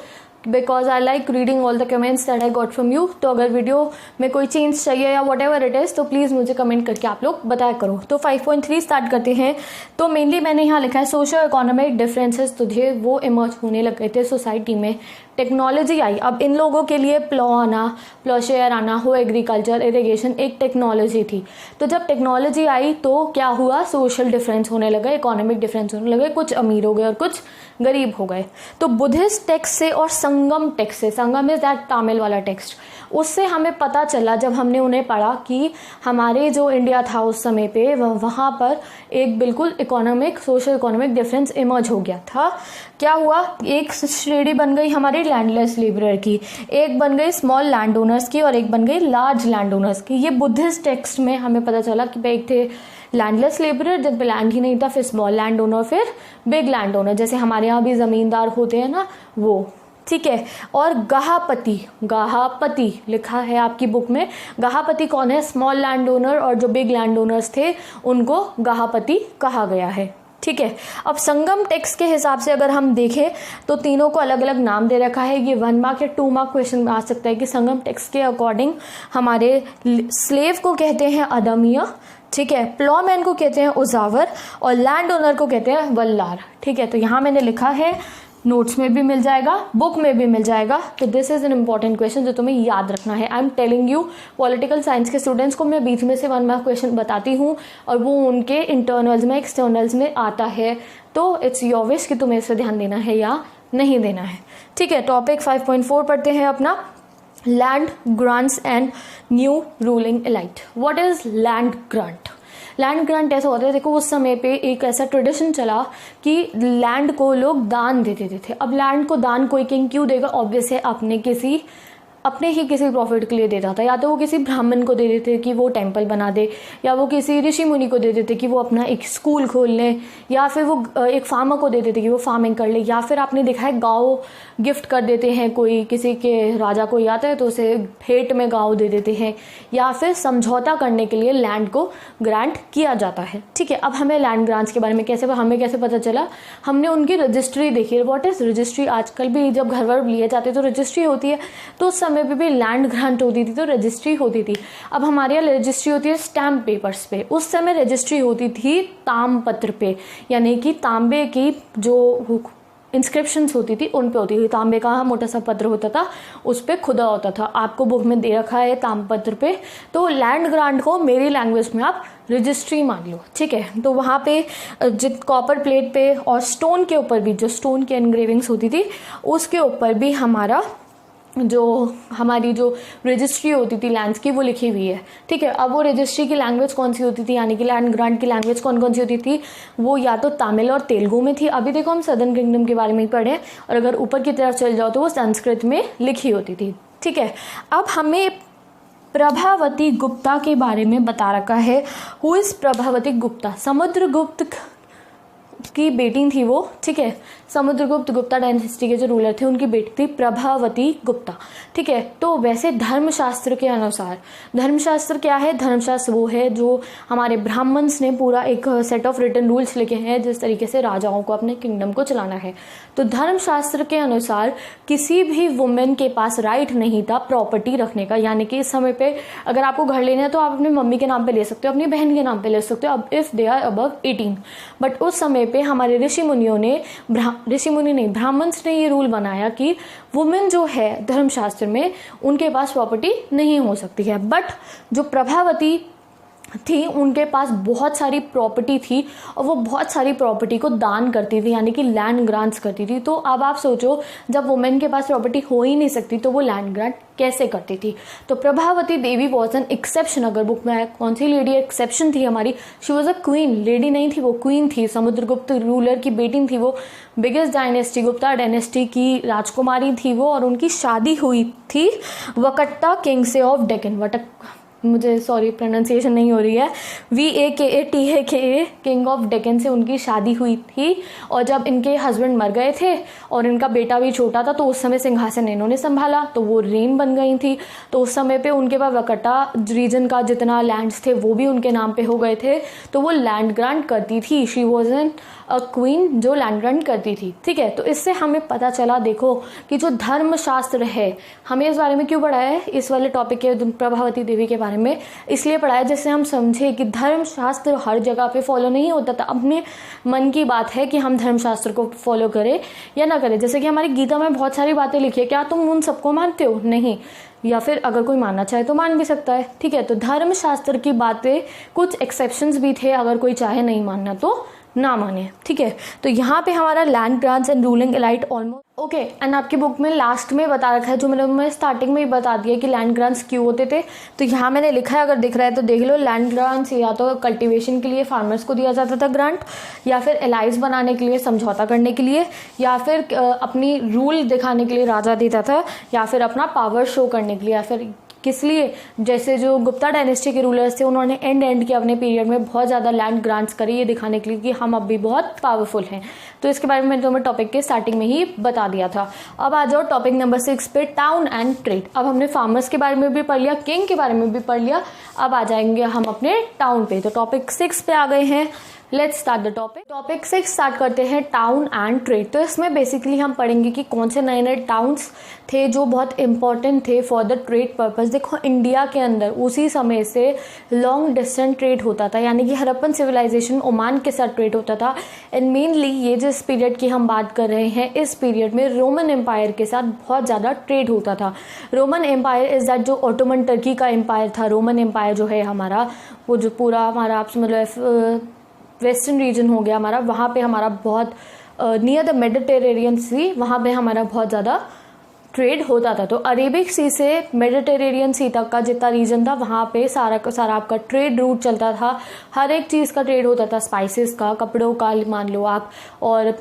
because I like reading all the comments that I got from you. तो अगर वीडियो में कोई चेंज चाहिए या वट एवर इट इज़, तो प्लीज़ मुझे कमेंट करके आप लोग बताया करो। तो 5.3 स्टार्ट करते हैं। तो मेनली मैंने यहाँ लिखा है सोशल इकोनॉमिक डिफरेंसेस तुझे वो इमर्ज होने लगे थे सोसाइटी में। टेक्नोलॉजी आई, अब इन लोगों के लिए प्लो आना, प्लो शेयर आना, हो एग्रीकल्चर, इरिगेशन एक टेक्नोलॉजी थी। तो जब टेक्नोलॉजी आई तो क्या हुआ? सोशल डिफरेंस होने लगा, इकोनॉमिक डिफरेंस होने लगे, कुछ अमीर हो गए और कुछ गरीब हो गए। तो बुद्धिस्ट टेक्स्ट से और संगम टेक्स्ट से, संगम इज दैट तमिल वाला टेक्स्ट, उससे हमें पता चला जब हमने उन्हें पढ़ा कि हमारे जो इंडिया था उस समय पे वहाँ पर एक बिल्कुल economic, social economic difference emerge हो गया था। क्या हुआ? एक श्रेणी बन गई हमारी लैंडलेस लेबरर की, एक बन गई स्मॉल लैंड ओनर्स की और एक बन गई लार्ज लैंड ओनर्स की। ये बुद्धिस्ट टेक्स्ट में हमें पता चला कि भाई एक थे लैंडलेस लेबरर जिन पे लैंड ही नहीं था, फिर स्मॉल लैंड ओनर, फिर बिग लैंड ओनर, जैसे हमारे यहाँ भी जमींदार होते हैं ना वो। ठीक है, और गाहापति, गाहापति लिखा है आपकी बुक में। गाहापति कौन है? स्मॉल लैंड ओनर, और जो बिग लैंड ओनर्स थे उनको गाहापति कहा गया है। ठीक है, अब संगम टेक्स्ट के हिसाब से अगर हम देखें तो तीनों को अलग अलग नाम दे रखा है। ये 1 मार्क या 2 मार्क क्वेश्चन में आ सकता है कि संगम टेक्स्ट के अकॉर्डिंग हमारे स्लेव को कहते हैं अदम्य, ठीक है। प्लॉमैन को कहते हैं उजावर और लैंड ओनर को कहते हैं वल्लार। ठीक है, तो यहाँ मैंने लिखा है, नोट्स में भी मिल जाएगा, बुक में भी मिल जाएगा। तो this is an important question जो तुम्हें याद रखना है। I am telling you, political science के स्टूडेंट्स को मैं बीच में से 1 मार्क क्वेश्चन बताती हूँ और वो उनके इंटरनल्स में, एक्सटर्नल्स में आता है, तो इट्स योर विश कि तुम्हें इस पर ध्यान देना है या नहीं देना है। ठीक है, टॉपिक 5.4 पढ़ते हैं अपना, land grants and new ruling elite. What is land grant? Land grant ऐसा होता है, देखो उस समय पे एक ऐसा ट्रेडिशन चला कि लैंड को लोग दान दे देते थे। अब लैंड को दान कोई किंग क्यों देगा? ऑब्वियस है, अपने ही किसी प्रॉफिट के लिए देता था। या तो वो किसी ब्राह्मण को दे देते कि वो टेंपल बना दे, या वो किसी ऋषि मुनि को दे देते कि वो अपना एक स्कूल खोल लें, या फिर वो एक फार्मर को दे देते कि वो फार्मिंग कर ले, या फिर आपने देखा है गाँव गिफ्ट कर देते हैं, कोई किसी के राजा कोई आता है तो उसे भेंट में गाँव दे देते हैं, या फिर समझौता करने के लिए लैंड को ग्रांट किया जाता है। ठीक है, अब हमें लैंड ग्रांट्स के बारे में हमें कैसे पता चला? हमने उनकी रजिस्ट्री देखी है। What is registry? आजकल भी जब घर वर लिए जाते हैं तो रजिस्ट्री होती है, तो उस समय पे भी लैंड ग्रांट होती थी तो रजिस्ट्री होती थी। अब हमारे यहाँ रजिस्ट्री होती है स्टैम्प पेपर्स पे, उस समय रजिस्ट्री होती थी ताम्रपत्र पे, यानी कि तांबे की जो इंस्क्रिप्शंस होती थी उन पे होती थी। तांबे का मोटा सा पत्र होता था, उस पे खुदा होता था। आपको बुक में दे रखा है ताम्रपत्र पे। तो लैंड ग्रांट को मेरी लैंग्वेज में आप रजिस्ट्री मान लो। ठीक है, तो वहाँ पे जित कॉपर प्लेट पे और स्टोन के ऊपर भी, जो स्टोन की एनग्रेविंग्स होती थी उसके ऊपर भी हमारी जो रजिस्ट्री होती थी लैंड्स की वो लिखी हुई है। ठीक है, अब वो रजिस्ट्री की लैंग्वेज कौन सी होती थी, यानी कि लैंड ग्रांट की लैंग्वेज कौन कौन सी होती थी? वो या तो तमिल और तेलुगु में थी। अभी देखो हम सदर्न किंगडम के बारे में ही पढ़े, और अगर ऊपर की तरफ चल जाओ तो वो संस्कृत में लिखी होती थी। ठीक है, अब हमें प्रभावती गुप्ता के बारे में बता रखा है। Who is Prabhavati Gupta? समुद्रगुप्त की बेटी थी वो। ठीक है, समुद्रगुप्त गुप्ता डायनेस्टी के जो रूलर थे उनकी बेटी थी प्रभावती गुप्ता। ठीक है, तो वैसे धर्मशास्त्र के अनुसार, धर्मशास्त्र क्या है? धर्मशास्त्र वो है जो हमारे ब्राह्मण्स ने पूरा एक सेट ऑफ रिटन रूल्स लिखे हैं जिस तरीके से राजाओं को अपने किंगडम को चलाना है। तो धर्मशास्त्र के अनुसार किसी भी वुमेन के पास राइट नहीं था प्रॉपर्टी रखने का, यानी कि इस समय पे अगर आपको घर लेना है तो आप अपनी मम्मी के नाम पे ले सकते हो, अपनी बहन के नाम पे ले सकते हो, अब if they are above 18। But उस समय पे हमारे ब्राह्मण्स ने ये रूल बनाया कि वुमेन जो है धर्मशास्त्र में उनके पास प्रॉपर्टी नहीं हो सकती है। बट जो प्रभावती थी उनके पास बहुत सारी प्रॉपर्टी थी और वो बहुत सारी प्रॉपर्टी को दान करती थी, यानी कि लैंड ग्रांट्स करती थी। तो अब आप सोचो, जब वुमेन के पास प्रॉपर्टी हो ही नहीं सकती तो वो लैंड ग्रांट कैसे करती थी? तो Prabhavati Devi was an exception. अगर बुक में कौन सी लेडी एक्सेप्शन थी हमारी? She was a queen. Lady नहीं थी, वो क्वीन थी। समुद्रगुप्त रूलर की बेटी थी वो, बिगेस्ट डायनेस्टी गुप्ता डायनेस्टी की राजकुमारी थी वो, और उनकी शादी हुई थी वकट्टा किंग से ऑफ डेक्कन। मुझे सॉरी प्रोनाउंसिएशन नहीं हो रही है, VAKATAKA किंग ऑफ डेक्कन से उनकी शादी हुई थी। और जब इनके हस्बैंड मर गए थे और इनका बेटा भी छोटा था तो उस समय सिंहासन इन्होंने संभाला, तो वो रेन बन गई थी। तो उस समय पे उनके पास वकट्टा रीजन का जितना लैंड्स थे वो भी उनके नाम पे हो गए थे, तो वो लैंड ग्रांट करती थी। She was an a queen जो लैंड ग्रांट करती थी। ठीक है, तो इससे हमें पता चला देखो कि जो धर्मशास्त्र है, हमें इस बारे में क्यों पढ़ा है, इस वाले टॉपिक के प्रभावती देवी के बारे में इसलिए पढ़ा है जिससे हम समझे कि धर्मशास्त्र हर जगह पे फॉलो नहीं होता था। अपने मन की बात है कि हम धर्मशास्त्र को फॉलो करें या ना करें। जैसे कि हमारी गीता में बहुत सारी बातें लिखी है, क्या तुम उन सबको मानते हो? नहीं, या फिर अगर कोई मानना चाहे तो मान भी सकता है। ठीक है, तो धर्मशास्त्र की बातें कुछ एक्सेप्शंस भी थे, अगर कोई चाहे नहीं मानना तो ना माने। ठीक है, तो यहाँ पे हमारा land grants and ruling elite almost okay. And आपकी बुक में लास्ट में बता रखा है, जो मैं स्टार्टिंग में ही बता दिया कि लैंड ग्रांट्स क्यों होते थे। तो यहाँ मैंने लिखा है, अगर दिख रहा है तो देख लो। लैंड ग्रांट्स या तो कल्टीवेशन के लिए फार्मर्स को दिया जाता था ग्रांट, या फिर एलाइज बनाने के लिए, समझौता करने के लिए, या फिर अपनी रूल दिखाने के लिए राजा देता था, या फिर अपना पावर शो करने के लिए, या फिर किस लिए? जैसे जो गुप्ता डायनेस्टी के रूलर्स थे उन्होंने एंड के अपने पीरियड में बहुत ज़्यादा लैंड ग्रांट्स करी, ये दिखाने के लिए कि हम अब भी बहुत पावरफुल हैं। तो इसके बारे में मैंने तुम्हें टॉपिक के स्टार्टिंग में ही बता दिया था। अब आ जाओ टॉपिक नंबर 6 पे, टाउन एंड ट्रेड। अब हमने फार्मर्स के बारे में भी पढ़ लिया, किंग के बारे में भी पढ़ लिया, अब आ जाएंगे हम अपने टाउन पे। तो टॉपिक 6 पे आ गए हैं, let's start the topic 6 start करते हैं, टाउन एंड ट्रेड। तो इसमें बेसिकली हम पढ़ेंगे कि कौन से नए नए टाउन्स थे जो बहुत इंपॉर्टेंट थे फॉर द ट्रेड पर्पस। देखो इंडिया के अंदर उसी समय से लॉन्ग डिस्टेंस ट्रेड होता था, यानी कि हड़प्पन सिविलाइजेशन ओमान के साथ ट्रेड होता था। एंड मेनली ये जिस पीरियड की हम बात कर रहे हैं, इस पीरियड में रोमन एम्पायर के साथ बहुत ज़्यादा ट्रेड होता था। रोमन एम्पायर इज दैट जो ऑटोमन टर्की का एम्पायर था। रोमन एम्पायर जो है हमारा, वो जो पूरा हमारा आप समझ लो वेस्टर्न रीजन हो गया हमारा, वहाँ पे हमारा बहुत नियर द मेडिटेरेनियन सी, वहाँ पे हमारा बहुत ज़्यादा ट्रेड होता था। तो अरेबिक सी से मेडिटेरेनियन सी तक का जितना रीजन था, वहाँ पे सारा का सारा आपका ट्रेड रूट चलता था। हर एक चीज़ का ट्रेड होता था, स्पाइसेस का, कपड़ों का मान लो आप, और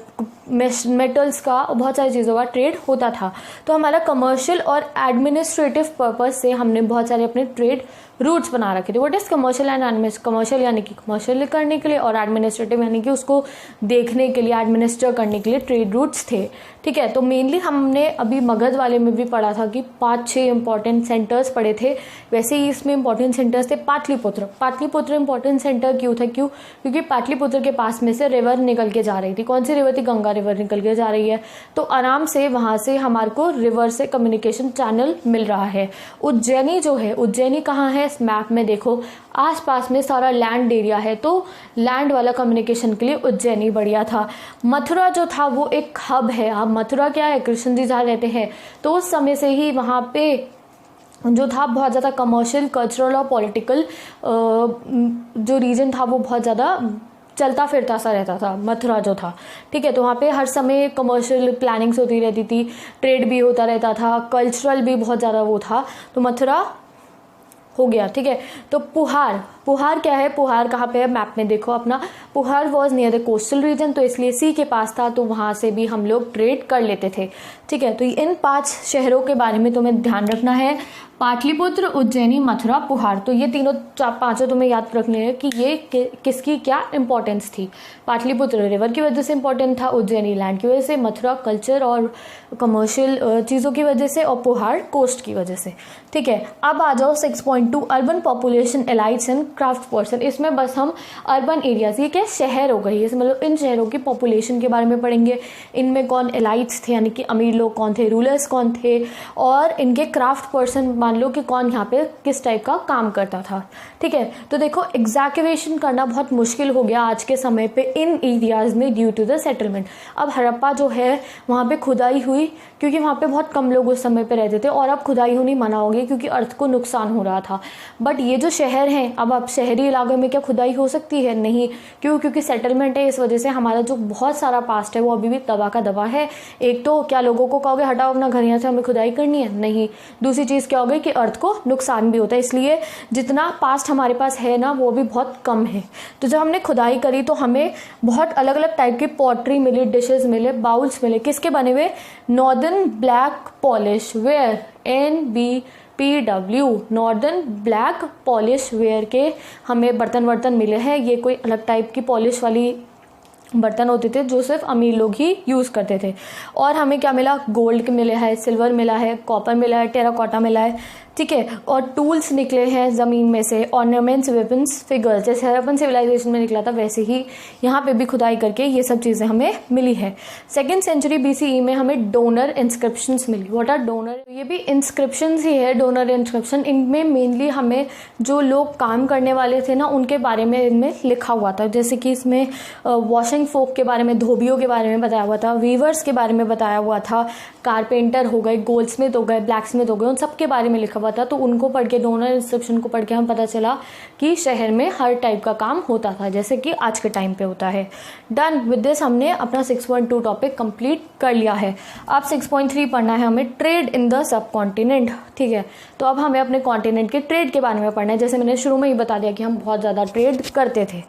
मेटल्स का, बहुत सारी चीज़ों का ट्रेड होता था। तो हमारा कमर्शियल और एडमिनिस्ट्रेटिव पर्पज से हमने बहुत सारे अपने ट्रेड रूट्स बना रखे थे। What is commercial and commercial यानी कि कमर्शियल करने के लिए, और एडमिनिस्ट्रेटिव यानी कि उसको देखने के लिए, एडमिनिस्टर करने के लिए ट्रेड रूट्स थे। ठीक है, तो मेनली हमने अभी मगध वाले में भी पढ़ा था कि 5-6 इंपॉर्टेंट सेंटर्स पढ़े थे। वैसे ही इसमें इंपॉर्टेंट सेंटर्स थे पाटलिपुत्र इंपॉर्टेंट सेंटर क्यों था? क्योंकि पाटलिपुत्र के पास में से रिवर निकल के जा रही थी। कौन सी रिवर थी? गंगा रिवर निकल के जा रही है। तो आराम से वहां से हमारे को रिवर से कम्युनिकेशन चैनल मिल रहा है। उज्जैनी जो है, उज्जैनी कहाँ है? इस मैप में देखो आसपास में सारा लैंड एरिया है, तो लैंड वाला कम्युनिकेशन के लिए उज्जैनी बढ़िया था। मथुरा जो था वो एक हब है। अब मथुरा क्या है? कृष्ण जी जहाँ रहते हैं, तो उस समय से ही वहाँ पे जो था बहुत ज़्यादा कमर्शियल, कल्चरल और पॉलिटिकल जो रीजन था वो बहुत ज़्यादा चलता फिरता सा रहता था मथुरा जो था। ठीक है, तो वहाँ पे हर समय कमर्शियल प्लानिंग्स होती रहती थी, ट्रेड भी होता रहता था, कल्चरल भी बहुत ज़्यादा वो था। तो मथुरा हो गया। ठीक है, तो पुहार क्या है? पुहार कहाँ पे है? मैप में देखो अपना। Puhar was near the coastal region, तो इसलिए सी के पास था, तो वहाँ से भी हम लोग ट्रेड कर लेते थे। ठीक है, तो इन 5 शहरों के बारे में तुम्हें ध्यान रखना है, पाटलिपुत्र, उज्जैनी, मथुरा, पुहार। तो ये तीनों 5 तुम्हें याद रखने हैं कि ये किसकी क्या इंपॉर्टेंस थी। पाटलिपुत्र रिवर की वजह से इंपॉर्टेंट था, उज्जैनी लैंड की वजह से, मथुरा कल्चर और कमर्शियल चीज़ों की वजह से, और पुहार कोस्ट की वजह से। ठीक है, अब आ जाओ 6.2 urban population, elites and craft person. इसमें बस हम अर्बन एरियाज, ये क्या शहर हो गई, मतलब इन शहरों की पॉपुलेशन के बारे में पढ़ेंगे। इनमें कौन एलाइट्स थे, यानी कि अमीर लोग कौन थे, रूलर्स कौन थे, और इनके क्राफ्ट पर्सन मान लो कि कौन यहाँ पे किस टाइप का काम करता था। ठीक है, तो देखो एग्जैक्टिवेशन करना बहुत मुश्किल हो गया आज के समय पे इन एरियाज में ड्यू टू द सेटलमेंट। अब हड़प्पा जो है वहाँ पे खुदाई हुई, क्योंकि वहाँ पे बहुत कम लोग उस समय पे रहते थे, और अब खुदाई होनी मना हो गई क्योंकि अर्थ को नुकसान हो रहा था। बट ये जो शहर हैं, अब शहरी इलाके में क्या खुदाई हो सकती है? नहीं। क्योंकि सेटलमेंट है, इस वजह से हमारा जो बहुत सारा पास्ट है वो अभी भी दबा का दबा है। एक तो क्या लोगों को कहोगे हटाओ अपना घर, यहाँ से हमें खुदाई करनी है? नहीं। दूसरी चीज़ क्या होगी कि अर्थ को नुकसान भी होता है, इसलिए जितना पास्ट हमारे पास है ना वो भी बहुत कम है। तो जब हमने खुदाई करी तो हमें बहुत अलग अलग टाइप की पॉटरी मिली, डिशेज मिले, बाउल्स मिले। किसके बने हुए? Northern black polish ware, NBPW, northern black polish ware के हमें बर्तन मिले हैं। ये कोई अलग टाइप की पॉलिश वाली बर्तन होते थे जो सिर्फ अमीर लोग ही यूज़ करते थे। और हमें क्या मिला? गोल्ड मिला है, सिल्वर मिला है, कॉपर मिला है, टेराकोटा मिला है। ठीक है, और टूल्स निकले हैं ज़मीन में से, ऑर्नामेंट्स, वेपन्स, फिगर्स, जैसे हड़प्पन सिविलाइजेशन में निकला था वैसे ही यहाँ पे भी खुदाई करके ये सब चीज़ें हमें मिली है। 2nd सेंचुरी BCE में हमें डोनर इंस्क्रिप्शंस मिली। What are donor? ये भी इंस्क्रिप्शंस ही है, डोनर इंस्क्रिप्शन। इनमें मेनली हमें जो लोग काम करने वाले थे ना उनके बारे में इनमें लिखा हुआ था। जैसे कि इसमें वॉशिंग फोक के बारे में, धोबियों के बारे में बताया हुआ था, वीवर्स के बारे में बताया हुआ था, कारपेंटर हो गए, गोल्डस्मिथ हो गए, ब्लैकस्मिथ हो गए, उन सब के बारे में लिखा हुआ था। तो उनको पढ़ के, डोनर इंस्क्रिप्शन को पढ़ के हम पता चला कि शहर में हर टाइप का काम होता था जैसे कि आज के टाइम पे होता है। डन विद दिस, हमने अपना 6.2 टॉपिक कंप्लीट कर लिया है। अब 6.3 पढ़ना है हमें, trade in the sub continent. ठीक है, तो अब हमें अपने कॉन्टिनेंट के ट्रेड के बारे में पढ़ना है। जैसे मैंने शुरू में ही बता दिया कि हम बहुत ज़्यादा ट्रेड करते थे।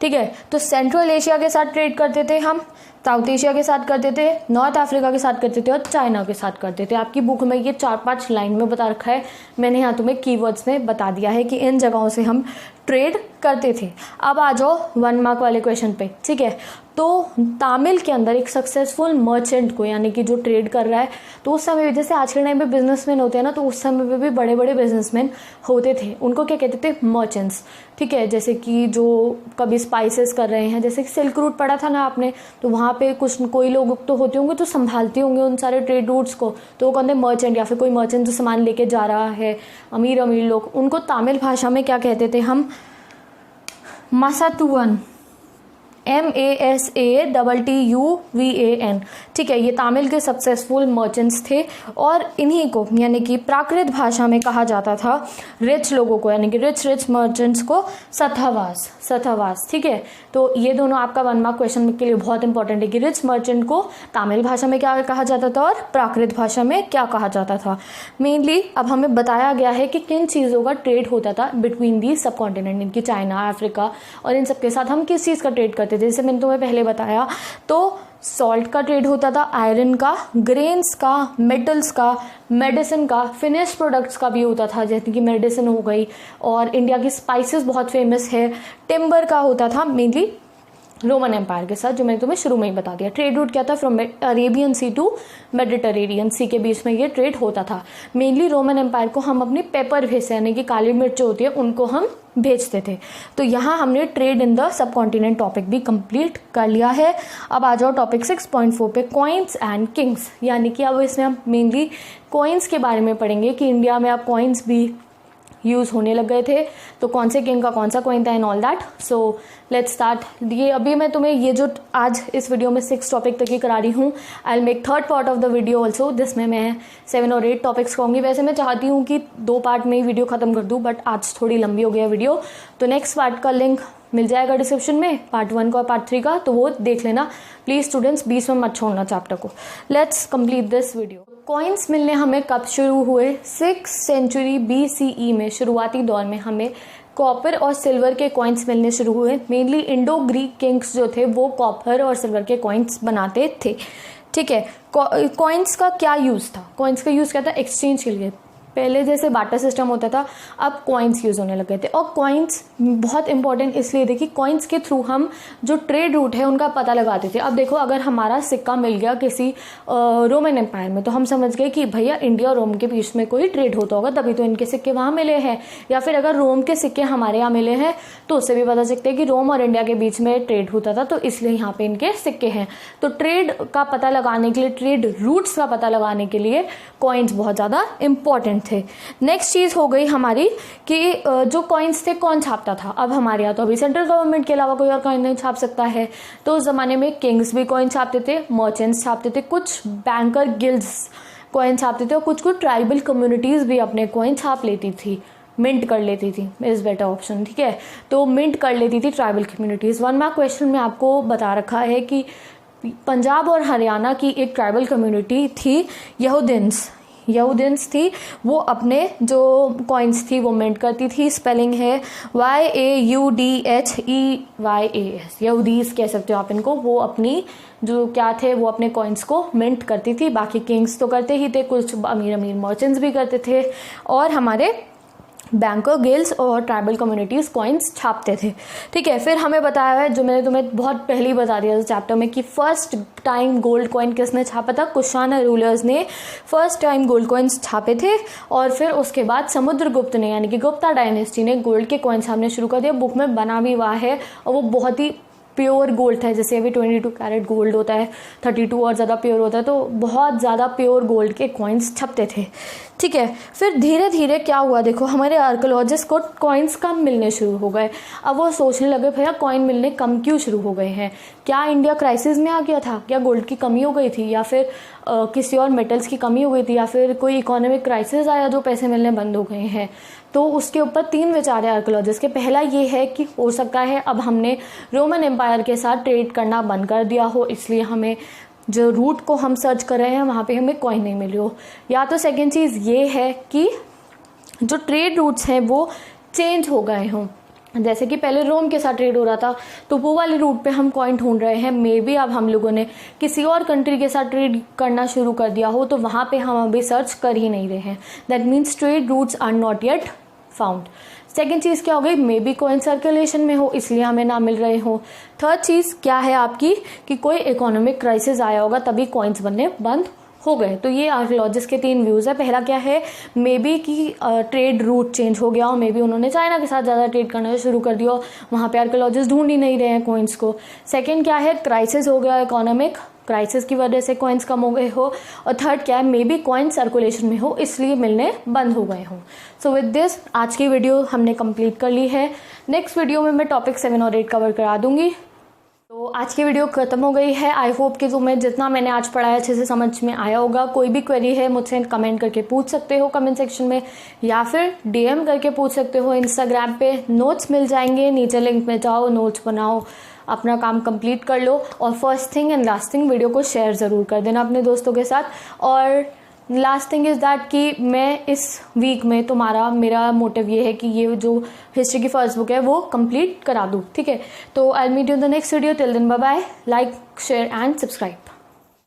ठीक है, तो सेंट्रल एशिया के साथ ट्रेड करते थे हम, साउथ एशिया के साथ करते थे, नॉर्थ अफ्रीका के साथ करते थे और चाइना के साथ करते थे। आपकी बुक में ये 4-5 लाइन में बता रखा है, मैंने यहाँ तुम्हें कीवर्ड्स में बता दिया है कि इन जगहों से हम ट्रेड करते थे। अब आ जाओ 1 मार्क वाले क्वेश्चन पे, ठीक है। तो तामिल के अंदर एक सक्सेसफुल मर्चेंट को, यानी कि जो ट्रेड कर रहा है, तो उस समय जैसे आज के टाइम पे बिजनेसमैन होते हैं ना, तो उस समय पे भी बड़े बड़े बिजनेसमैन होते थे, उनको क्या कहते थे, मर्चेंट्स, ठीक है। जैसे कि जो कभी स्पाइसेस कर रहे हैं, जैसे कि सिल्क रूट पढ़ा था ना आपने, तो वहाँ पे कोई लोग तो होते होंगे तो संभालते होंगे उन सारे ट्रेड रूट्स को, तो वो कहते हैं मर्चेंट, या फिर कोई मर्चेंट जो सामान लेके जा रहा है, अमीर अमीर लोग, उनको तामिल भाषा में क्या कहते थे हम, मासातुवन, MASATTUVAN, ठीक है। ये तामिल के सक्सेसफुल मर्चेंट्स थे और इन्हीं को, यानी कि प्राकृत भाषा में कहा जाता था रिच लोगों को, यानी कि रिच मर्चेंट्स को सथावास, ठीक है। तो ये दोनों आपका 1 मार्क क्वेश्चन के लिए बहुत इंपॉर्टेंट है कि रिच मर्चेंट को तामिल भाषा में क्या कहा जाता था और प्राकृत भाषा में क्या कहा जाता था। मेनली अब हमें बताया गया है कि किन चीज़ों का ट्रेड होता था बिटवीन दी सब कॉन्टिनेंट, इनकी चाइना, अफ्रीका और इन सब के साथ हम किस चीज़ का ट्रेड करते थे। जैसे मैंने तुम्हें पहले बताया, तो सॉल्ट का ट्रेड होता था, आयरन का, ग्रेन्स का, मेटल्स का, मेडिसिन का, फिनिश प्रोडक्ट्स का भी होता था, जैसे कि मेडिसिन हो गई, और इंडिया की स्पाइसेस बहुत फेमस है, टिम्बर का होता था मेनली रोमन एम्पायर के साथ, जो मैंने तुम्हें शुरू में ही बता दिया। ट्रेड रूट क्या था, from Arabian sea to Mediterranean sea के बीच में ये ट्रेड होता था। मेनली रोमन एम्पायर को हम अपनी पेपर भेजते, यानी कि काली मिर्च जो होती है उनको हम भेजते थे। तो यहाँ हमने trade in the sub continent topic भी कंप्लीट कर लिया है। अब आ जाओ टॉपिक 6.4 पे, कॉइन्स एंड किंग्स, यानी कि अब इसमें हम मेनली कॉइन्स के बारे में पढ़ेंगे कि इंडिया में अब कॉइन्स भी यूज़ होने लग गए थे, तो कौन से किंग का कौन सा कॉइन था and all that. So let's start. ये अभी मैं तुम्हें ये जो आज इस वीडियो में 6 टॉपिक तक ही करा रही हूँ, I will make 3rd part of the video also, जिसमें मैं 7 और 8 टॉपिक्स कहूँगी। वैसे मैं चाहती हूँ कि 2 पार्ट में ही वीडियो खत्म कर दूँ, बट आज थोड़ी लंबी हो गया वीडियो, तो नेक्स्ट पार्ट का लिंक मिल जाएगा डिस्क्रिप्शन में, पार्ट 1 का और पार्ट 3 का, तो वो देख लेना प्लीज स्टूडेंट्स, बीच में मत छोड़ना चैप्टर को। Let's complete this video. Coins मिलने हमें कब शुरू हुए, 6th सेंचुरी BCE में, शुरुआती दौर में हमें कॉपर और सिल्वर के कॉइन्स मिलने शुरू हुए। मेनली इंडो ग्रीक किंग्स जो थे वो कॉपर और सिल्वर के कॉइन्स बनाते थे, ठीक है। कॉइन्स का क्या यूज़ था, कॉइन्स का यूज़ क्या था, एक्सचेंज के लिए। पहले जैसे बाटर सिस्टम होता था, अब कॉइन्स यूज़ होने लगे थे। और कॉइन्स बहुत इंपॉर्टेंट इसलिए थे कि कॉइन्स के थ्रू हम जो ट्रेड रूट है उनका पता लगाते थे। अब देखो, अगर हमारा सिक्का मिल गया किसी रोमन एम्पायर में, तो हम समझ गए कि भैया इंडिया और रोम के बीच में कोई ट्रेड होता होगा, तभी तो इनके सिक्के वहाँ मिले हैं। या फिर अगर रोम के सिक्के हमारे यहाँ मिले हैं, तो उससे भी पता चलता है कि रोम और इंडिया के बीच में ट्रेड होता था, तो इसलिए यहाँ पे इनके सिक्के हैं। तो ट्रेड का पता लगाने के लिए, ट्रेड रूट्स का पता लगाने के लिए कॉइन्स बहुत ज़्यादा इंपॉर्टेंट थे। नेक्स्ट चीज हो गई हमारी कि जो कॉइन्स थे कौन छापता था। अब हमारे यहाँ तो अभी सेंट्रल गवर्नमेंट के अलावा कोई और कॉइन नहीं छाप सकता है, तो उस जमाने में किंग्स भी कॉइन छापते थे, मर्चेंट्स छापते थे, कुछ बैंकर गिल्ड्स कॉइन छापते थे, और कुछ ट्राइबल कम्युनिटीज भी अपने कॉइन छाप लेती थी, मिंट कर लेती थी, इज बेटर ऑप्शन, ठीक है। तो मिंट कर लेती थी ट्राइबल कम्युनिटीज। 1 मार्क क्वेश्चन में आपको बता रखा है कि पंजाब और हरियाणा की एक ट्राइबल कम्युनिटी थी, यहूदिन्स थी, वो अपने जो कॉइन्स थी वो मिंट करती थी। स्पेलिंग है YAUDHEYAS, यहूदीज कह सकते हो आप इनको। वो अपनी जो क्या थे, वो अपने कॉइन्स को मिंट करती थी। बाकी किंग्स तो करते ही थे, कुछ अमीर मर्चेंट्स भी करते थे, और हमारे बैंकर गिल्ड्स और ट्राइबल कम्युनिटीज कॉइन्स छापते थे, ठीक है। फिर हमें बताया है, जो मैंने तुम्हें बहुत पहले ही बता दिया चैप्टर में, कि फर्स्ट टाइम गोल्ड कॉइन किसने छापा था, कुशाना रूलर्स ने फर्स्ट टाइम गोल्ड कॉइन्स छापे थे। और फिर उसके बाद समुद्रगुप्त ने, यानी कि गुप्ता डायनेस्टी ने गोल्ड के कॉइन छापने शुरू कर दिया। बुक में बना भी हुआ है, और वो बहुत ही प्योर गोल्ड था। जैसे अभी 22 कैरेट गोल्ड होता है, 32 और ज़्यादा प्योर होता है, तो बहुत ज़्यादा प्योर गोल्ड के कॉइन्स छपते थे, ठीक है। फिर धीरे धीरे क्या हुआ, देखो हमारे आर्कोलॉजिस्ट को कॉइन्स कम मिलने शुरू हो गए। अब वो सोचने लगे भैया कॉइन मिलने कम क्यों शुरू हो गए हैं, क्या इंडिया क्राइसिस में आ गया था, क्या गोल्ड की कमी हो गई थी, या फिर किसी और मेटल्स की कमी हो गई थी, या फिर कोई इकोनॉमिक क्राइसिस आया जो पैसे मिलने बंद हो गए हैं। तो उसके ऊपर 3 विचार है आर्कोलॉजिस्ट के। पहला ये है कि हो सकता है अब हमने रोमन एम्पायर के साथ ट्रेड करना बंद कर दिया हो, इसलिए हमें जो रूट को हम सर्च कर रहे हैं वहाँ पे हमें कॉइन नहीं मिली हो। या तो सेकेंड चीज़ ये है कि जो ट्रेड रूट्स हैं वो चेंज हो गए हों, जैसे कि पहले रोम के साथ ट्रेड हो रहा था, तो वो वाले रूट पे हम कॉइन ढूंढ रहे हैं। मे बी अब हम लोगों ने किसी और कंट्री के साथ ट्रेड करना शुरू कर दिया हो, तो वहाँ पे हम अभी सर्च कर ही नहीं रहे हैं। That means trade routes are not yet found. Second चीज़ क्या हो गई, मे बी कॉइन सर्कुलेशन में हो इसलिए हमें ना मिल रहे हो। थर्ड चीज़ क्या है आपकी कि कोई इकोनॉमिक क्राइसिस आया होगा तभी कॉइन्स बनने बंद हो गए। तो ये आर्कियोलॉजिस्ट के 3 व्यूज़ है। पहला क्या है, मे बी कि ट्रेड रूट चेंज हो गया हो, मे बी उन्होंने चाइना के साथ ज़्यादा ट्रेड करना शुरू कर दिया हो, वहाँ पे आर्कियोलॉजिस्ट ढूंढ ही नहीं रहे हैं कॉइन्स को। सेकंड क्या है, क्राइसिस हो गया, इकोनॉमिक क्राइसिस की वजह से कॉइन्स कम हो गए हो। और थर्ड क्या है, मे बी कॉइन सर्कुलेशन में हो इसलिए मिलने बंद हो गए हों। सो विद दिस आज की वीडियो हमने कंप्लीट कर ली है। नेक्स्ट वीडियो में मैं टॉपिक 7 और 8 कवर करा दूंगी। तो आज की वीडियो खत्म हो गई है। आई होप कि तुम्हें जितना मैंने आज पढ़ाया अच्छे से समझ में आया होगा। कोई भी क्वेरी है मुझसे कमेंट करके पूछ सकते हो कमेंट सेक्शन में, या फिर डीएम करके पूछ सकते हो इंस्टाग्राम पे। नोट्स मिल जाएंगे, नीचे लिंक में जाओ, नोट्स बनाओ, अपना काम कंप्लीट कर लो। और first thing and last thing, video को शेयर ज़रूर कर देना अपने दोस्तों के साथ। और लास्ट थिंग इज़ दैट कि मैं इस वीक में मेरा मोटिव ये है कि ये जो हिस्ट्री की फर्स्ट बुक है वो कंप्लीट करा दूँ, ठीक है। तो I meet you in the next video. Till then bye bye, like share and subscribe.